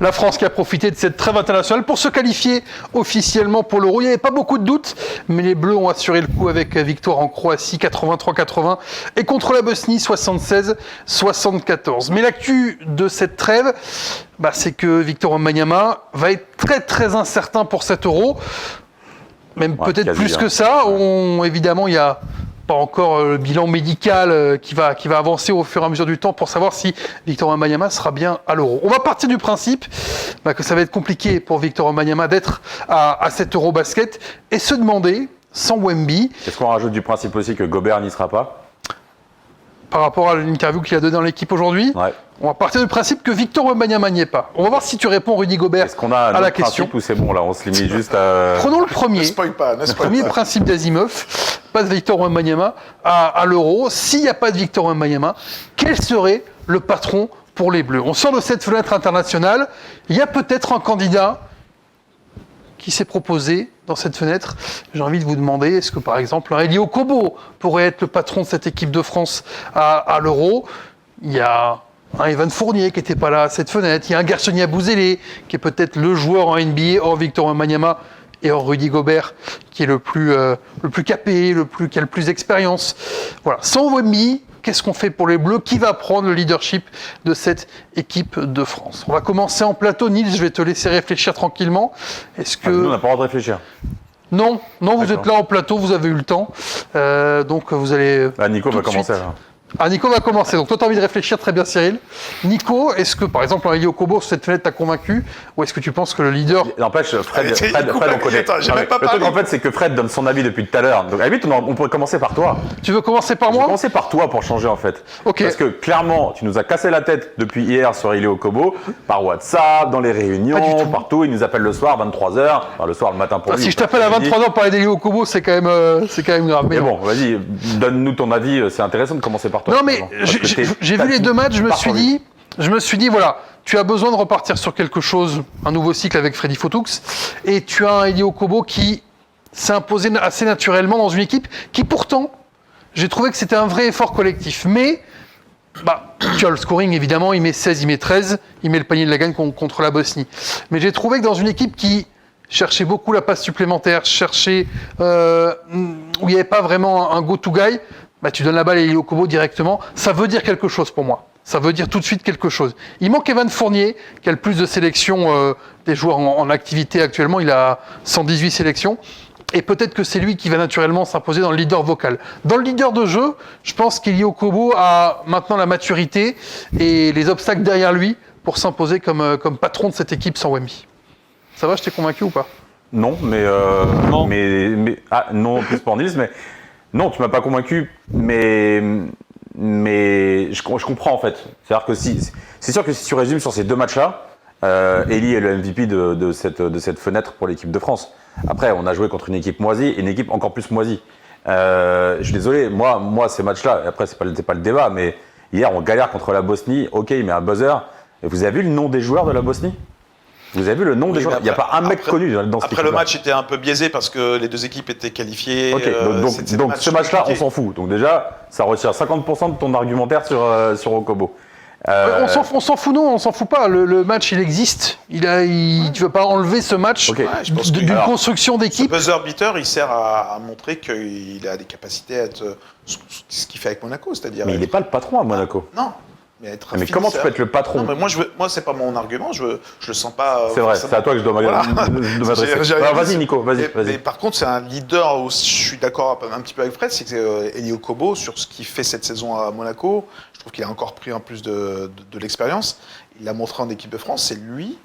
La France qui a profité de cette trêve internationale pour se qualifier officiellement pour l'Euro. Il n'y avait pas beaucoup de doutes, mais les Bleus ont assuré le coup avec victoire en Croatie 83-80 et contre la Bosnie 76-74. Mais l'actu de cette trêve, c'est que Victor Wembanyama va être très très incertain pour cet Euro. Même peut-être plus que ça. Évidemment, il y a pas encore le bilan médical qui va avancer au fur et à mesure du temps pour savoir si Victor Wembanyama sera bien à l'Euro. On va partir du principe que ça va être compliqué pour Victor Wembanyama d'être à cet Eurobasket et se demander, sans Wemby... Est-ce qu'on rajoute du principe aussi que Gobert n'y sera pas ? Par rapport à l'interview qu'il a donnée dans l'équipe aujourd'hui, on va partir du principe que Victor Wembanyama n'y est pas. On va voir si tu réponds, Rudy Gobert, Est-ce qu'on a à la question. Ou c'est bon, là, on se limite juste à... Prenons le premier. Ne spoil pas. Premier principe d'Asimov, pas de Victor Wembanyama à l'Euro. S'il n'y a pas de Victor Wembanyama, quel serait le patron pour les Bleus ? On sort de cette fenêtre internationale. Il y a peut-être un candidat qui s'est proposé dans cette fenêtre. J'ai envie de vous demander, est-ce que par exemple un Elie Okobo pourrait être le patron de cette équipe de France à l'Euro ? Il y a un Evan Fournier qui n'était pas là à cette fenêtre. Il y a un Garçonnier Abouzélé qui est peut-être le joueur en NBA hors Victor Wembanyama et hors Rudy Gobert qui est le plus capé, qui a le plus d'expérience. Voilà. Sans Wemby, qu'est-ce qu'on fait pour les Bleus ? Qui va prendre le leadership de cette équipe de France ? On va commencer en plateau. Nils, je vais te laisser réfléchir tranquillement. Est-ce que... Nous, on n'a pas le droit de réfléchir. Non, vous êtes là en plateau, vous avez eu le temps. Donc vous allez... Nico va commencer là. Nico va commencer. Donc toi, tu as envie de réfléchir, très bien Cyril. Nico, est-ce que par exemple un Elie Okobo sur cette fenêtre t'a convaincu ? Ou est-ce que tu penses que le leader... N'empêche, Fred, on connaît. Attends, j'ai même pas le truc parlé. en fait, c'est que Fred donne son avis depuis tout à l'heure. Donc à la limite, on pourrait commencer par toi. Tu veux commencer par Je vais moi ? commencer par toi pour changer en fait. Ok. Parce que clairement, tu nous as cassé la tête depuis hier sur Elie Okobo, par WhatsApp, dans les Pas du réunions, tout. partout. Il nous appelle le soir, 23h. Enfin, le soir, le matin pour lui. Si je t'appelle à 23h pour parler d'Elie Okobo, c'est quand même grave. Mais bon, vas-y, donne-nous ton avis. C'est intéressant de commencer par toi. Non mais j'ai vu les deux matchs, je me suis dit voilà, tu as besoin de repartir sur quelque chose, un nouveau cycle avec Freddy Fotoux, et tu as un Elie Okobo qui s'est imposé assez naturellement dans une équipe qui pourtant, j'ai trouvé que c'était un vrai effort collectif. Mais tu as le scoring évidemment, il met 16, il met 13, il met le panier de la gagne contre la Bosnie. Mais j'ai trouvé que dans une équipe qui cherchait beaucoup la passe supplémentaire, où il n'y avait pas vraiment un go-to-guy, tu donnes la balle à Elie Okobo directement, ça veut dire quelque chose pour moi. Ça veut dire tout de suite quelque chose. Il manque Evan Fournier, qui a le plus de sélections des joueurs en activité actuellement. Il a 118 sélections. Et peut-être que c'est lui qui va naturellement s'imposer dans le leader vocal. Dans le leader de jeu, je pense qu'Elie Okobo a maintenant la maturité et les obstacles derrière lui pour s'imposer comme patron de cette équipe sans Wemby. Ça va, je t'ai convaincu ou pas ? Non, mais Non. non plus pour Nils, mais non, tu m'as pas convaincu, mais je comprends en fait. C'est-à-dire que c'est sûr que si tu résumes sur ces deux matchs-là, Elie est le MVP de cette fenêtre pour l'équipe de France. Après, on a joué contre une équipe moisie et une équipe encore plus moisie. Je suis désolé, moi ces matchs-là, après c'est pas le débat, mais hier on galère contre la Bosnie. Ok, il met un buzzer. Et vous avez vu le nom des joueurs de la Bosnie ? Vous avez vu le nom des joueurs ? Il n'y a pas un mec connu dans cette équipe. Après, le match était un peu biaisé parce que les deux équipes étaient qualifiées. Ok, donc ce match-là, on s'en fout. Donc déjà, ça retire 50% de ton argumentaire sur Okobo. On s'en fout, non, on s'en fout pas. Le match, il existe. Tu ne veux pas enlever ce match d'une construction d'équipe. Ce buzzer beater, il sert à montrer qu'il a des capacités à être ce qu'il fait avec Monaco, c'est-à-dire. Mais il n'est pas le patron à Monaco. Non. Mais comment tu peux être le patron ? Non, mais moi c'est pas mon argument, je le sens pas. C'est vrai, c'est à toi que je dois m'adresser. Vas-y Nico, vas-y. Mais par contre, c'est un leader où je suis d'accord un petit peu avec Fred, c'est que Elie Okobo, sur ce qu'il fait cette saison à Monaco, je trouve qu'il a encore pris en plus de l'expérience. Il l'a montré en équipe de France, c'est lui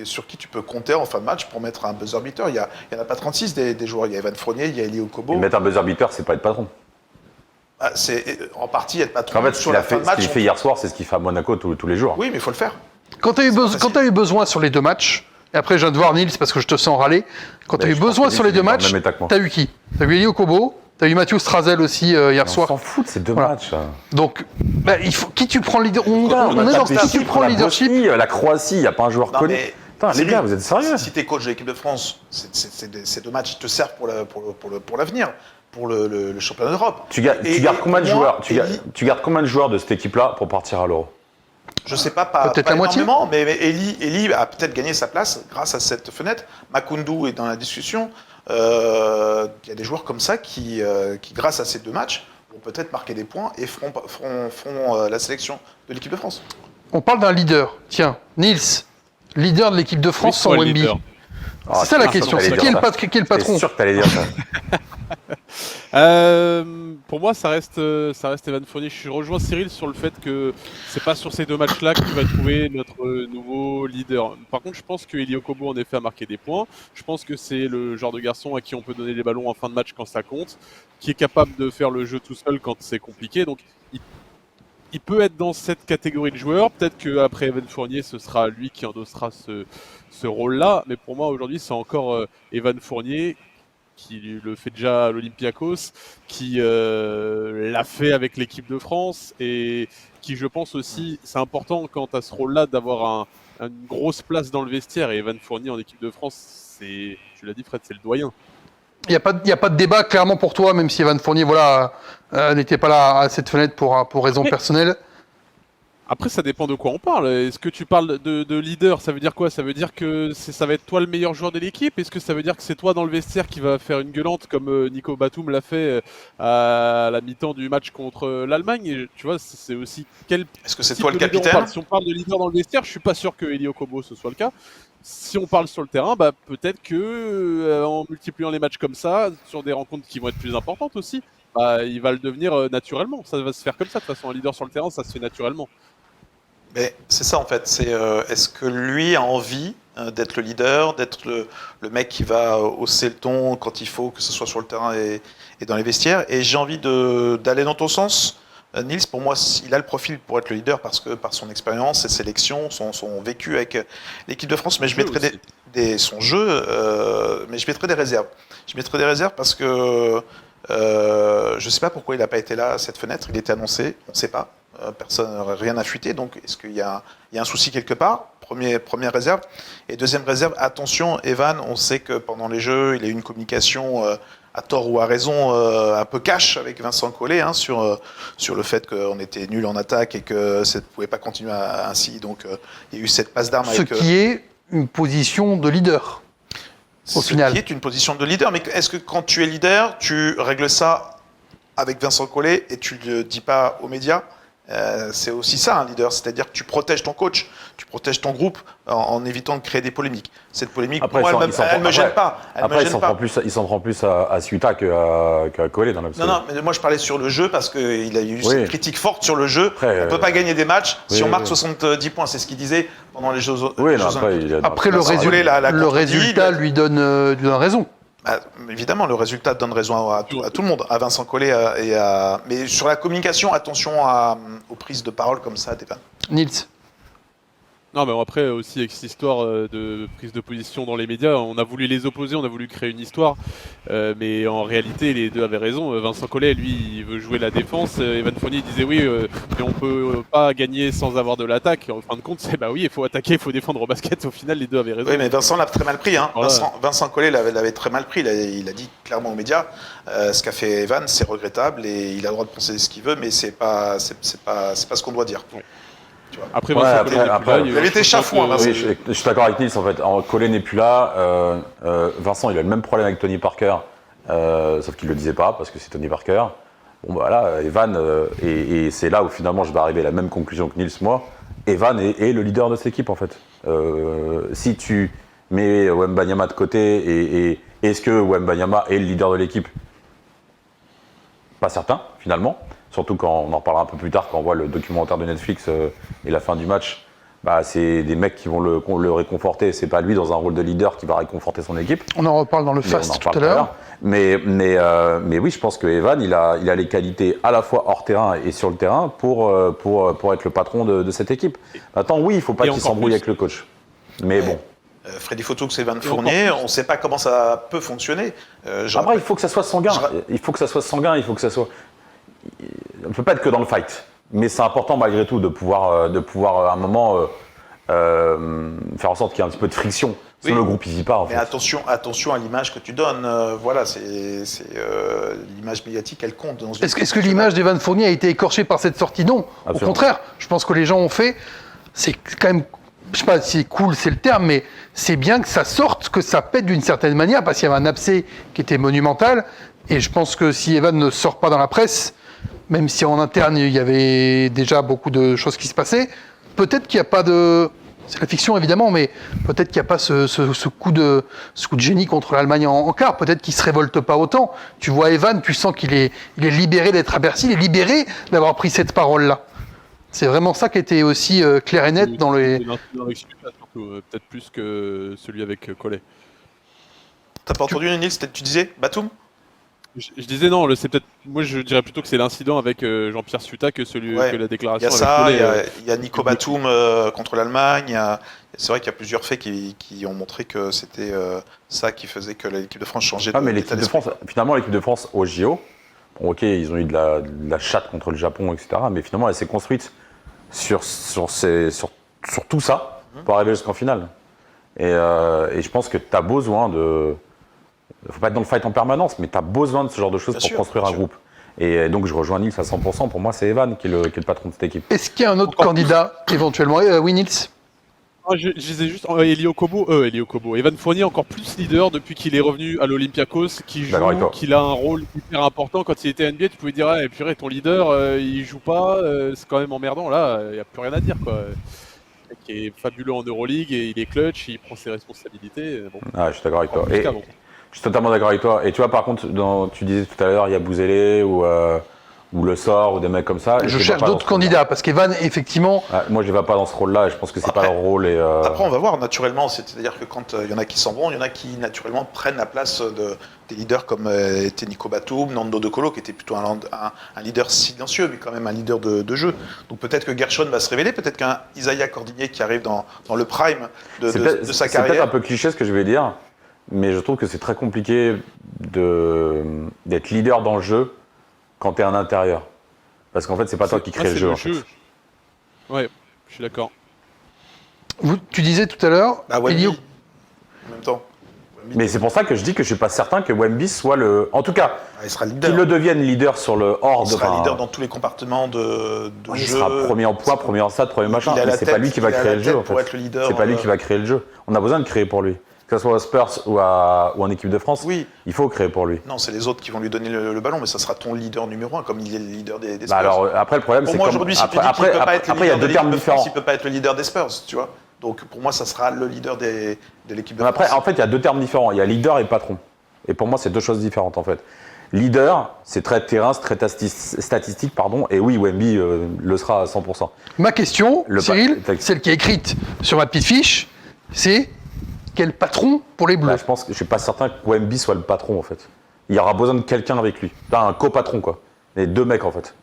sur qui tu peux compter en fin de match pour mettre un buzzer beater. Il n'y en a pas 36 des joueurs, il y a Evan Fournier, il y a Elie Okobo. Mettre un buzzer beater, c'est pas être patron. C'est en partie être patron. En fait, ce qu'il fait hier soir, c'est ce qu'il fait à Monaco tous les jours. Oui, mais il faut le faire. Quand tu as eu besoin sur les deux matchs, et après je viens de voir Nils parce que je te sens râler, quand tu as eu besoin sur les deux matchs, tu as eu qui ? Tu as eu Elie Okobo, tu as eu Mathieu Strazel aussi hier soir. On s'en fout de ces deux matchs. Donc, qui tu prends le leadership ? On est dans qui tu prends le leadership ? La Croatie, il n'y a pas un joueur connu. Putain, les gars, vous êtes sérieux ? Si tu es coach de l'équipe de France, ces deux matchs te servent pour l'avenir. Pour le championnat d'Europe. Tu gardes combien de joueurs de cette équipe-là pour partir à l'Euro ? Je sais pas Peut-être la moitié. énormément, mais Eli a peut-être gagné sa place grâce à cette fenêtre. Makoundou est dans la discussion. Il y a des joueurs comme ça qui, grâce à ces 2 matchs, vont peut-être marquer des points et feront la sélection de l'équipe de France. On parle d'un leader. Tiens, Nils, leader de l'équipe de France sans Wemby. C'est ça la question. Qui est le patron? C'est sûr que t'allais dire ça. Pour moi, ça reste Evan Fournier. Je rejoins Cyril sur le fait que c'est pas sur ces 2 matchs-là que tu vas trouver notre nouveau leader. Par contre, je pense que Eli Okobo en effet a marqué des points. Je pense que c'est le genre de garçon à qui on peut donner les ballons en fin de match quand ça compte, qui est capable de faire le jeu tout seul quand c'est compliqué. Donc, il peut être dans cette catégorie de joueurs. Peut-être qu'après Evan Fournier, ce sera lui qui endossera ce rôle-là. Mais pour moi, aujourd'hui, c'est encore Evan Fournier qui le fait déjà à l'Olympiakos, qui l'a fait avec l'équipe de France et qui, je pense aussi, c'est important quant à ce rôle-là d'avoir une grosse place dans le vestiaire. Et Evan Fournier en équipe de France, tu l'as dit Fred, c'est le doyen. Il n'y a pas de débat clairement pour toi, même si Evan Fournier n'était pas là à cette fenêtre pour raisons personnelles. Après, ça dépend de quoi on parle. Est-ce que tu parles de leader? Ça veut dire quoi? Ça veut dire que ça va être toi le meilleur joueur de l'équipe? Est-ce que ça veut dire que c'est toi dans le vestiaire qui va faire une gueulante comme Nico Batum l'a fait à la mi-temps du match contre l'Allemagne? Et, tu vois, c'est aussi Est-ce que c'est toi le capitaine? Si on parle de leader dans le vestiaire, je suis pas sûr que Eli Okobo ce soit le cas. Si on parle sur le terrain, peut-être que en multipliant les matchs comme ça, sur des rencontres qui vont être plus importantes aussi, il va le devenir naturellement. Ça va se faire comme ça. De toute façon, un leader sur le terrain, ça se fait naturellement. Mais c'est ça en fait, est-ce que lui a envie d'être le leader, d'être le mec qui va hausser le ton quand il faut, que ce soit sur le terrain et dans les vestiaires. Et j'ai envie d'aller dans ton sens. Nils, pour moi, il a le profil pour être le leader par son expérience, ses sélections, son vécu avec l'équipe de France. Mais je mettrais son jeu, mais je mettrais des réserves. Je mettrais des réserves parce que je ne sais pas pourquoi il n'a pas été là à cette fenêtre. Il était annoncé, on ne sait pas. Personne, rien n'a fuité, donc est-ce qu'il y a un souci quelque part? Première réserve. Et deuxième réserve, attention, Evan, on sait que pendant les Jeux, il a eu une communication à tort ou à raison un peu cash avec Vincent Collet sur le fait qu'on était nul en attaque et que ça ne pouvait pas continuer ainsi. Donc il y a eu cette passe d'armes avec... qui est une position de leader, au final. Qui est une position de leader, mais est-ce que quand tu es leader, tu règles ça avec Vincent Collet et tu ne le dis pas aux médias? C'est aussi ça un leader, c'est-à-dire que tu protèges ton coach, tu protèges ton groupe en évitant de créer des polémiques. Cette polémique, après, moi, elle me gêne pas. Il s'en prend plus à Suita qu'à Collet dans l'absolu. Non, mais moi je parlais sur le jeu parce qu'il a eu cette critique forte sur le jeu. Après, on ne peut pas gagner des matchs si on marque 70 points, c'est ce qu'il disait pendant les Jeux Olympiques. Après, le résultat lui donne raison. Évidemment, le résultat donne raison à tout le monde, à Vincent Collet mais sur la communication, attention aux prises de parole comme ça d'Evan. Nils. Non, mais après aussi avec cette histoire de prise de position dans les médias, on a voulu les opposer, on a voulu créer une histoire, mais en réalité les deux avaient raison. Vincent Collet, lui, il veut jouer la défense. Evan Fournier disait oui, mais on peut pas gagner sans avoir de l'attaque. En fin de compte, c'est oui, il faut attaquer, il faut défendre au basket. Au final, les deux avaient raison. Oui, mais Vincent l'a très mal pris. Voilà. Vincent Collet l'avait très mal pris. Il a dit clairement aux médias, ce qu'a fait Evan, c'est regrettable et il a le droit de penser ce qu'il veut, mais c'est pas ce qu'on doit dire. Oui. Après, il avait été chafouin. Oui, je suis d'accord avec Nils en fait. Collet n'est plus là. Vincent, il a le même problème avec Tony Parker, sauf qu'il le disait pas parce que c'est Tony Parker. Bon bah là, Evan, et c'est là où finalement je vais arriver à la même conclusion que Nils, moi. Evan est le leader de cette équipe en fait. Si tu mets Wembanyama de côté, et est-ce que Wembanyama est le leader de l'équipe? Pas certain finalement. Surtout quand on en parlera un peu plus tard, quand on voit le documentaire de Netflix et la fin du match, c'est des mecs qui vont le réconforter. C'est pas lui dans un rôle de leader qui va réconforter son équipe. On en reparle dans le fast tout à l'heure. Mais oui, je pense que Evan, il a les qualités à la fois hors terrain et sur le terrain pour être le patron de cette équipe. Maintenant, oui, il faut pas qu'il s'embrouille avec le coach. Mais bon. Freddy Fotoux et Evan Fournier, on ne sait pas comment ça peut fonctionner. Après, il faut que ça soit sanguin. Il faut que ça soit sanguin. Il faut que ça soit. On ne peut pas être que dans le fight, mais c'est important malgré tout de pouvoir à un moment faire en sorte qu'il y ait un petit peu de friction. Sinon le groupe il vit pas. En fait. Attention à l'image que tu donnes. L'image médiatique, elle compte. Est-ce que l'image d'Evan Fournier a été écorchée par cette sortie? Non. Absolument. Au contraire, je pense que les gens ont fait. c'est quand même, je sais pas si cool c'est le terme, mais c'est bien que ça sorte, que ça pète d'une certaine manière, parce qu'il y avait un abcès qui était monumental. Et je pense que si Evan ne sort pas dans la presse, même si en interne il y avait déjà beaucoup de choses qui se passaient, peut-être qu'il n'y a pas de... C'est la fiction évidemment, mais peut-être qu'il n'y a pas ce coup de génie contre l'Allemagne en quart. Peut-être qu'il ne se révolte pas autant. Tu vois Evan, tu sens qu'il est libéré d'être à Bercy, il est libéré d'avoir pris cette parole-là. C'est vraiment ça qui était aussi clair et net dans les... Peut-être plus que celui avec Collet. T'as pas entendu, Nils? Tu disais Batum? Je disais non, c'est peut-être. Moi, je dirais plutôt que c'est l'incident avec Jean-Pierre Suta que celui Ouais. que la Il y déclaration a avec ça, Collet. il y a Nico Batum contre l'Allemagne. C'est vrai qu'il y a plusieurs faits qui ont montré que c'était ça qui faisait que l'équipe de France changeait Ah, mais d'état l'équipe de d'esprit. France, finalement, l'équipe de France au JO, bon, ok, ils ont eu de la chatte contre le Japon, etc. Mais finalement, elle s'est construite sur tout ça pour arriver jusqu'en finale. Et je pense que tu as besoin de. Faut pas être dans le fight en permanence, mais tu as besoin de ce genre de choses Bien pour sûr, construire bien un sûr. groupe. Et donc, je rejoins Nils à 100%. Pour moi, c'est Evan qui est le patron de cette équipe. Est-ce qu'il y a un autre Encore candidat éventuellement? Oui, Nils? Je disais juste Elio Kobo, Evan Fournier encore plus leader depuis qu'il est revenu à l'Olympiakos, qui D'accord avec joue, toi. qu'il a un rôle hyper important. Quand il était NBA, tu pouvais dire ah, purée, ton leader, il joue pas, c'est quand même emmerdant. Là, il n'y a plus rien à dire quoi. Le mec qui est fabuleux en Euroleague et il est clutch, il prend ses responsabilités. Bon, Ah, je suis d'accord avec toi. encore plus Et qu'avant. je suis totalement d'accord avec toi. Et tu vois, par contre, tu disais tout à l'heure, il y a Bouzélé ou Le Sort ou des mecs comme ça. Je les cherche vois pas d'autres dans ce rôle-là. candidats, parce qu'Evan, effectivement, Moi, je les vois pas dans ce rôle-là et je pense que c'est pas Après- leur rôle. Après, on va voir naturellement. C'est-à-dire que quand il y en a qui s'en vont, il y en a qui naturellement prennent la place des leaders comme était Nico Batum, Nando De Colo, qui était plutôt un leader silencieux, mais quand même un leader de jeu. Donc peut-être que Gershon va se révéler, peut-être qu'un Isaiah Cordigné qui arrive dans le prime de sa C'est peut-être carrière. un peu cliché ce que je vais dire, mais je trouve que c'est très compliqué d'être leader dans le jeu quand tu es un intérieur. Parce qu'en fait, c'est pas toi qui crée le jeu. en fait. Ouais, je suis d'accord. tu disais tout à l'heure, Bah, Wemby, Elio- en même temps. Wemby, Mais c'est pour ça que je dis que je suis pas certain que Wemby soit le. En tout cas, il sera leader. qu'il le devienne leader sur le hors Il de. sera leader dans tous les compartiments de Il jeu. sera premier en poids, premier en stade, premier machin. Il a Mais la c'est pas tête- lui qui va il a créer la le jeu. tête En pour fait. être le leader. C'est pas lui qui va créer le jeu. On a besoin de créer pour lui. Que ce soit aux Spurs ou en équipe de France, Oui. il faut créer pour lui. Non, c'est les autres qui vont lui donner le ballon, mais ça sera ton leader numéro 1, comme il est le leader des Spurs. Bah alors après le problème pour c'est moi comme aujourd'hui, si tu dis après qu'il peut pas être le après il y a leader deux de termes l'équipe de France, différents. il peut pas être le leader des Spurs, tu vois. Donc pour moi, ça sera le leader de l'équipe de Mais après France. en fait il y a deux termes différents. Il y a leader et patron. Et pour moi c'est deux choses différentes en fait. Leader c'est très terrain, c'est très statistique pardon. Et oui Wemby le sera à 100%. ma question, Le Cyril, pa- celle qui est écrite sur ma petite fiche, c'est quel patron pour les Bleus? Là, je pense que je suis pas certain que Wemby soit le patron en fait. Il y aura besoin de quelqu'un avec lui. Un co-patron quoi. Les deux mecs en fait.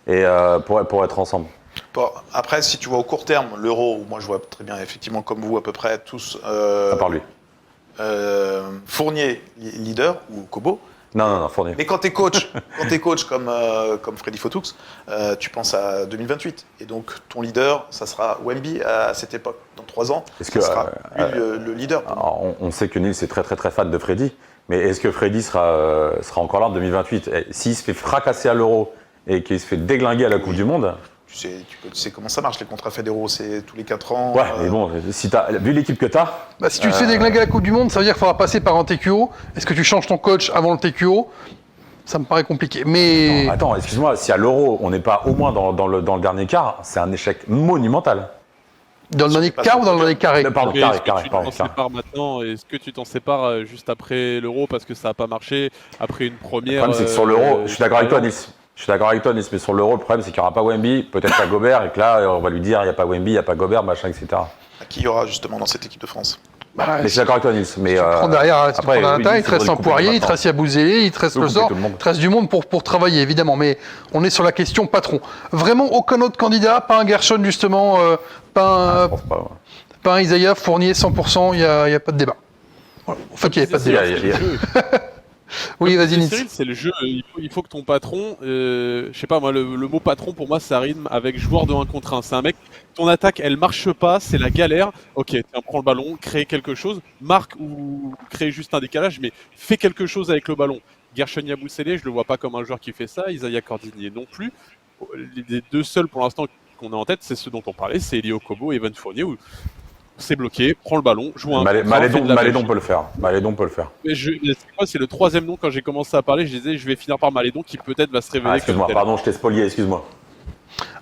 Et pour être ensemble. Bon, après, si tu vois au court terme, l'Euro, moi je vois très bien, effectivement, comme vous à peu près tous, À part lui. Fournier leader ou Kobo. Non Fournier. Mais quand t'es coach comme Freddy Fotoux, tu penses à 2028. Et donc ton leader, ça sera Wemby à cette époque. Dans 3 ans, Est-ce ça que, sera lui le leader. Alors, on sait que Nils est très fan de Freddy, mais est-ce que Freddy sera encore là en 2028 ? S'il se fait fracasser à l'Euro et qu'il se fait déglinguer à la Coupe du Monde, Tu sais comment ça marche, les contrats fédéraux, c'est tous les 4 ans. ouais, mais bon, si vu l'équipe que t'as, Bah, si tu te fais déglinguer à la Coupe du Monde, ça veut dire qu'il faudra passer par un TQO. Est-ce que tu changes ton coach avant le TQO? Ça me paraît compliqué. Mais attends, excuse-moi, si à l'Euro on n'est pas au moins dans le dernier quart, c'est un échec monumental. dans le dernier pas quart son ou dans le dernier carré? Pardon, Mais carré, est-ce que carré, tu pardon, t'en carré. sépares maintenant? Est-ce que tu t'en sépares juste après l'Euro parce que ça n'a pas marché, après une Le première problème, c'est que sur l'Euro, je suis d'accord avec toi, Nils. Je suis d'accord avec toi, Nils, mais sur l'Euro, le problème, c'est qu'il n'y aura pas Wemby, peut-être pas Gobert, et que là, on va lui dire, il n'y a pas Wemby, il n'y a pas Gobert, machin, etc. Qui y aura justement dans cette équipe de France? Bah, Mais je suis d'accord avec toi, Nils. Mais, prends derrière, tu après, prends un oui, tas, il il te reste faudrait un couper Poirier, il te maintenant. reste Yabouzélé, il te reste Faut le couper sort, tout le monde. il te reste du monde pour travailler, évidemment. Mais on est sur la question patron. Vraiment aucun autre candidat, pas un Gershon, justement, pas Je pense pas, ouais. un Isaiah, Fournier, 100%, il n'y a pas de débat. Voilà. En fait, il n'y avait pas de Il y débat. a- il y a- Oui, vas-y, Cyril, Nils. c'est le jeu. Il faut que ton patron, je sais pas moi, le mot patron pour moi ça rime avec joueur de 1 contre 1. C'est un mec, ton attaque elle marche pas, c'est la galère. Ok, tiens, prends le ballon, crée quelque chose, marque ou crée juste un décalage, mais fais quelque chose avec le ballon. Gershon Yabusele, je le vois pas comme un joueur qui fait ça. Isaiah Cordigné non plus. Les deux seuls pour l'instant qui qu'on a en tête, c'est ce dont on parlait, c'est Eli Okobo et Evan Fournier, où c'est bloqué, prend le ballon, joue un Malédon peut le faire. Malédon peut le faire. Mais c'est le troisième nom. Quand j'ai commencé à parler, je disais je vais finir par Malédon qui peut-être va se révéler comme Excuse-moi, tel. pardon, je t'ai spolié, excuse-moi.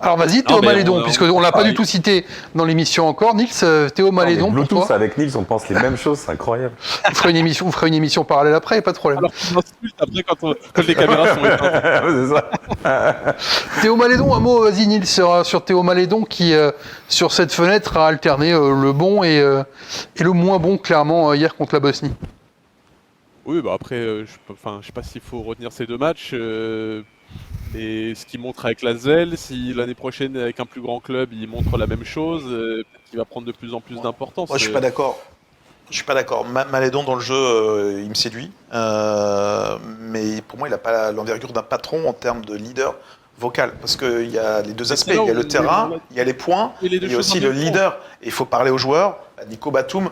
Alors vas-y, Théo mais Malédon, puisqu'on ne l'a pas du tout cité dans l'émission encore. Nils, Théo Malédon, pour Bluetooth toi, avec Nils, on pense les mêmes choses, c'est incroyable. on fera une émission parallèle après, pas de problème. Alors tu m'insultes après quand les caméras sont éteintes. C'est ça. Théo Malédon, un mot, vas-y Nils, sur Théo Malédon qui, sur cette fenêtre, a alterné le bon et le moins bon, clairement, hier contre la Bosnie. Oui, bah après, je sais pas s'il faut retenir ces deux matchs. Et ce qu'il montre avec l'Asvel, si l'année prochaine avec un plus grand club il montre la même chose, peut-être qu'il va prendre de plus en plus d'importance. Moi, je suis pas d'accord. Je suis pas d'accord. Malédon dans le jeu, il me séduit, mais pour moi, il n'a pas l'envergure d'un patron en termes de leader vocal, parce qu'il y a les deux aspects. Il y a le terrain, il y a les points, il y a aussi le leader. Et il faut parler aux joueurs. Nico Batum,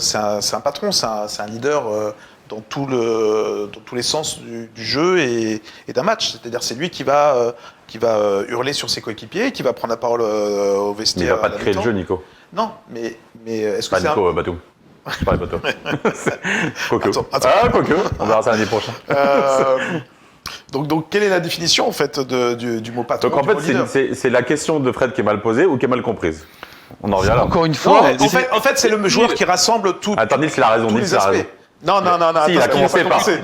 c'est un patron, c'est un leader. Dans tous les sens du jeu et d'un match. C'est-à-dire c'est lui qui va hurler sur ses coéquipiers, qui va prendre la parole au vestiaire. Mais il va pas te créer le jeu, Nico. Non, mais est-ce que Pas c'est Nico, Batum. Je parlais pas toi. Quoique. Attends. Ah, quoique. On verra ça l'année prochaine. Donc, quelle est la définition en fait du mot patron? Donc en fait, c'est la question de Fred qui est mal posée ou qui est mal comprise. On en revient là. Encore une fois, En fait, c'est le joueur qui rassemble tout. Attends, Nils, il a raison. tous Nils, les il a aspects. raison. Non. Si, il a commencé par c'est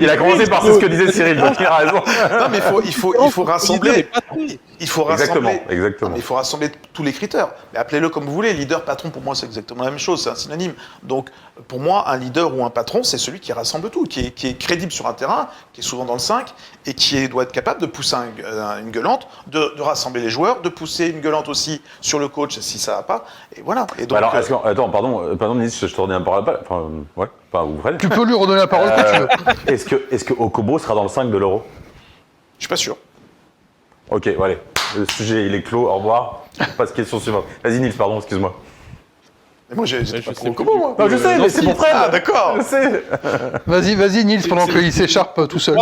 ce que disait Cyril, donc il a raison. Non, mais il faut rassembler. Il faut rassembler. Exactement. Non, mais il faut rassembler tous les critères. Mais appelez-le comme vous voulez. Leader, patron, pour moi, c'est exactement la même chose. C'est un synonyme. Donc, pour moi, un leader ou un patron, c'est celui qui rassemble tout, qui est crédible sur un terrain, qui est souvent dans le 5 et qui doit être capable de pousser une gueulante, de rassembler les joueurs, de pousser une gueulante aussi sur le coach si ça va pas. Et voilà. Et donc, Alors, attends, pardon, Nils, je te redonne un parole. Enfin, ouais, pas vous, Fred. tu peux lui redonner la parole quand tu veux. Est-ce que Okobo sera dans le 5 de l'Euro? je suis pas sûr. Ok, bon, allez. Le sujet, il est clos. Au revoir. Passe question suivante. Vas-y, Nils, pardon, excuse-moi. Mais moi, j'étais Ouais, pas je trop sais au combo, moi. Non, je sais, mais c'est pour Fred. Ah, d'accord. Je sais. Vas-y Nils, pendant qu'il s'écharpe tout seul.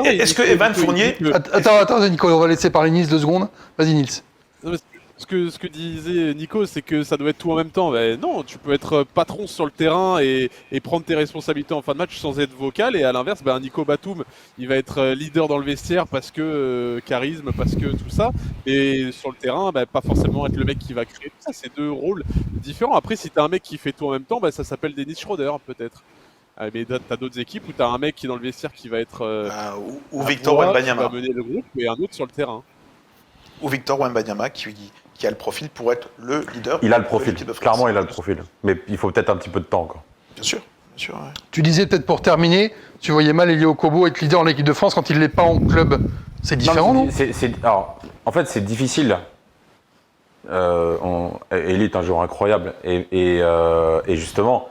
Est-ce que Evan Fournier- Attends, Nicolas, on va laisser parler Nils 2 secondes. Vas-y Nils. Non, mais ce que disait Nico, c'est que ça doit être tout en même temps. Ben non, tu peux être patron sur le terrain et prendre tes responsabilités en fin de match sans être vocal. Et à l'inverse, Nico Batum, il va être leader dans le vestiaire parce que charisme, parce que tout ça. Et sur le terrain, pas forcément être le mec qui va créer tout ça. C'est deux rôles différents. Après, si t'as un mec qui fait tout en même temps, ça s'appelle Dennis Schroeder peut-être. Mais t'as d'autres équipes où t'as un mec qui est dans le vestiaire qui va être Ou à Victor voix, qui Wembanyama. va mener le groupe et un autre sur le terrain. Ou Victor Wembanyama qui a le profil pour être le leader. Il a le de profil. l'équipe de France. Clairement, il a le profil. Mais il faut peut-être un petit peu de temps encore. Bien sûr. Ouais. Tu disais peut-être pour terminer, tu voyais mal Eli Okobo être leader en équipe de France quand il l'est pas en club. C'est différent, non? Alors, en fait, c'est difficile. Eli est un joueur incroyable. Et justement,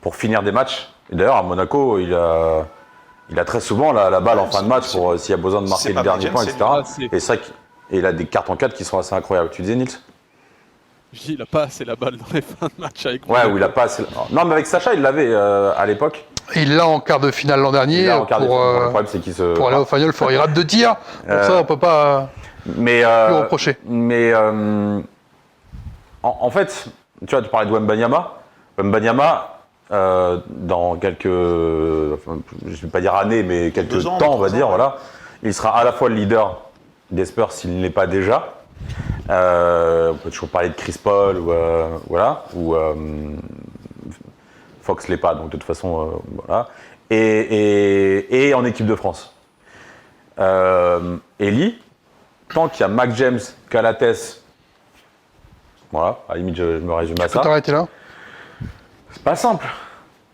pour finir des matchs, et d'ailleurs, à Monaco, il a très souvent la balle en fin de match pour s'il y a besoin de marquer c'est le pas dernier James, point, c'est etc. lui. Et c'est vrai qu'il a des cartes en 4 qui sont assez incroyables. Tu disais, Nils? Je dis, il a pas assez la balle dans les fins de match avec Ouais, où il a pas assez... Non, mais avec Sacha, il l'avait à l'époque. Et il l'a en quart de finale l'an dernier. Il a en quart de pour, finale. Le problème, c'est qu'il se... pour aller au final, il rate 2 tirs. Donc ça, on peut pas Mais, lui reprocher. Mais en fait, tu vois, tu parlais de Wembanyama. Wembanyama, dans quelques, enfin, je ne vais pas dire années, mais quelques 2 ans, temps, on va 3 ans, dire, ouais. voilà, il sera à la fois le leader des Spurs s'il ne l'est pas déjà. On peut toujours parler de Chris Paul, voilà, ou Fox l'est pas, donc de toute façon, voilà. Et en équipe de France. Eli, tant qu'il y a Mac James, Calates, voilà, à la limite, je me résume à Tu peux ça. t'arrêter là. C'est pas simple.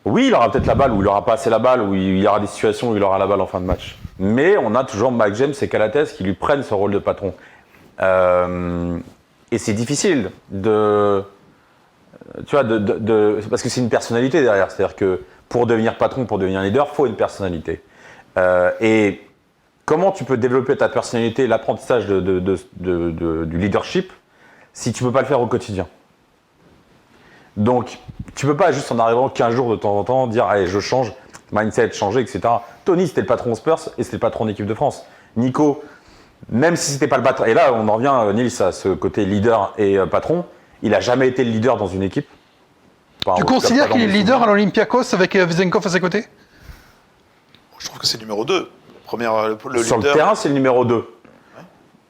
Oui, il aura peut-être la balle, ou il aura pas assez la balle, ou il y aura des situations où il aura la balle en fin de match. Mais on a toujours Mac James et Calates qui lui prennent ce rôle de patron. Et c'est difficile de... Tu vois, parce que c'est une personnalité derrière. C'est-à-dire que pour devenir patron, pour devenir leader, il faut une personnalité. Et comment tu peux développer ta personnalité, l'apprentissage du leadership, si tu ne peux pas le faire au quotidien? Donc, tu ne peux pas juste en arrivant 15 jours de temps en temps dire « Allez, je change, mindset, changer, etc. » Tony, c'était le patron Spurs et c'était le patron d'équipe de France. Nico, même si c'était pas le patron. Et là, on en revient, Nils, à ce côté leader et patron. Il a jamais été le leader dans une équipe. Enfin, Tu en tout cas, considères pas qu'il est dans le mes leader à souvenirs. l'Olympiakos avec Vezenkov à ses côtés? Je trouve que c'est numéro 2. Le Sur leader. le terrain, c'est le numéro 2.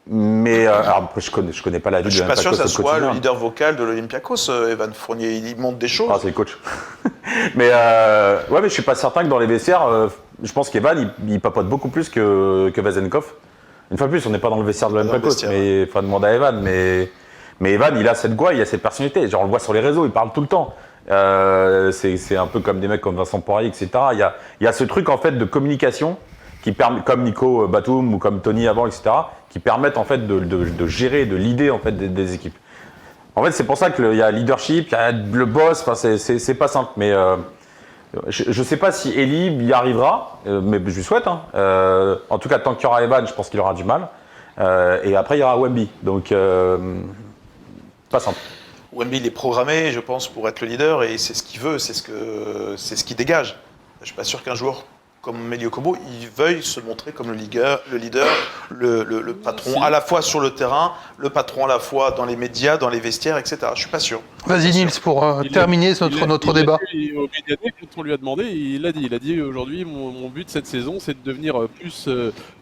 Mais alors, je connais pas la vie Je de suis pas sûr que ça l'Olympiakos au soit le quotidien. leader vocal de l'Olympiakos, Evan Fournier. Il montre des choses. Ah, c'est le coach. Mais ouais, mais je suis pas certain que dans les vestiaires, je pense qu'Evan, il papote beaucoup plus que Vezenkov. Une fois de plus, on n'est pas dans le vestiaire de Dans le l'Olympiakos, vestiaire, mais faut demander à Evan. Mais Evan, il a cette gouaille, il a cette personnalité. Genre, on le voit sur les réseaux, il parle tout le temps. C'est un peu comme des mecs comme Vincent Poirier, etc. Il y a ce truc en fait de communication qui permet, comme Nico Batum ou comme Tony avant, etc., qui permettent en fait de gérer, de leader en fait des équipes. En fait, c'est pour ça qu'il y a leadership, il y a le boss. Enfin, c'est pas simple. Mais je sais pas si Eli y arrivera, mais je lui souhaite. Hein. En tout cas, tant qu'il y aura Evan, je pense qu'il aura du mal. Et après, il y aura Wemby. Donc, pas simple. Wemby, il est programmé, je pense, pour être le leader et c'est ce qu'il veut, c'est ce qu'il dégage. Je suis pas sûr qu'un joueur comme Melio Kobo, il veuille se montrer comme le leader, le patron, à la fois sur le terrain, le patron à la fois dans les médias, dans les vestiaires, etc. Je suis pas sûr. Vas-y Nils, pour terminer notre débat. Au milieu d'année, quand on lui a demandé, il a dit aujourd'hui, mon but cette saison, c'est de devenir plus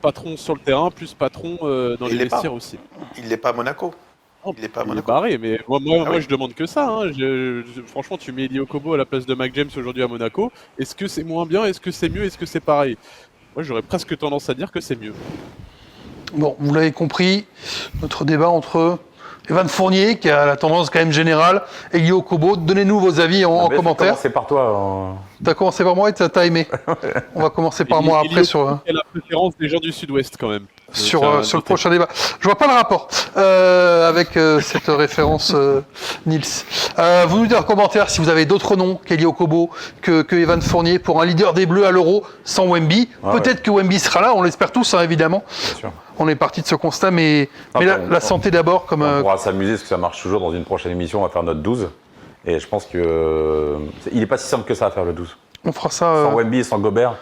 patron sur le terrain, plus patron dans les vestiaires aussi. Il n'est pas à Monaco. Il n'est pas à Il est Monaco. barré, mais moi je demande que ça. Hein. Franchement, tu mets Elio Kobo à la place de Mac James aujourd'hui à Monaco. Est-ce que c'est moins bien? Est-ce que c'est mieux? Est-ce que c'est pareil? Moi, j'aurais presque tendance à dire que c'est mieux. Bon, vous l'avez compris, notre débat entre Evan Fournier, qui a la tendance quand même générale, et Elio Kobo. Donnez-nous vos avis en commentaire. C'est par toi. T'as commencé par moi et t'as aimé. On va commencer par moi après sur... Il y a la préférence des gens du Sud-Ouest quand même. sur le prochain débat. Je vois pas le rapport avec cette référence, Nils. Vous nous dites en commentaire si vous avez d'autres noms qu'Elio Kobo, que Evan Fournier pour un leader des Bleus à l'Euro sans Wemby. Peut-être que Wemby sera là, on l'espère tous, hein, évidemment. Bien sûr. On est parti de ce constat, mais la santé d'abord. Comme on pourra s'amuser parce que ça marche toujours dans une prochaine émission. On va faire notre 12. Et je pense que il n'est pas si simple que ça à faire le 12. on fera ça. Sans Wemby et sans Gobert.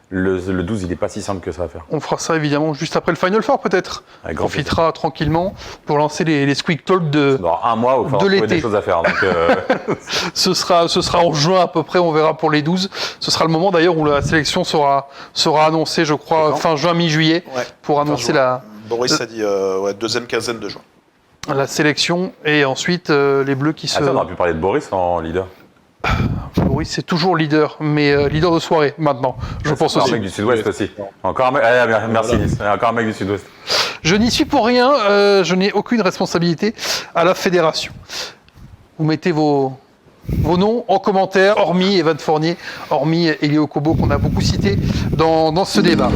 Le 12, il n'est pas si simple que ça à faire. On fera ça évidemment juste après le Final Four peut-être. On profitera tranquillement pour lancer les Squeak Talk de dans un mois, il va trouver des choses à faire. Donc, ce sera en juin à peu près, on verra pour les 12. Ce sera le moment d'ailleurs où la sélection sera annoncée, je crois, fin juin, mi-juillet, pour annoncer Boris a dit deuxième quinzaine de juin. La sélection et ensuite les Bleus qui se... Attends, on aurait pu parler de Boris en leader. Boris, c'est toujours leader, mais leader de soirée maintenant, je pense aussi. Un mec du Sud-Ouest aussi. Encore un mec, merci Nice. Encore un mec du Sud-Ouest. Je n'y suis pour rien, je n'ai aucune responsabilité à la fédération. Vous mettez vos noms en commentaire, hormis Evan Fournier, hormis Elio Kobo qu'on a beaucoup cité dans ce débat.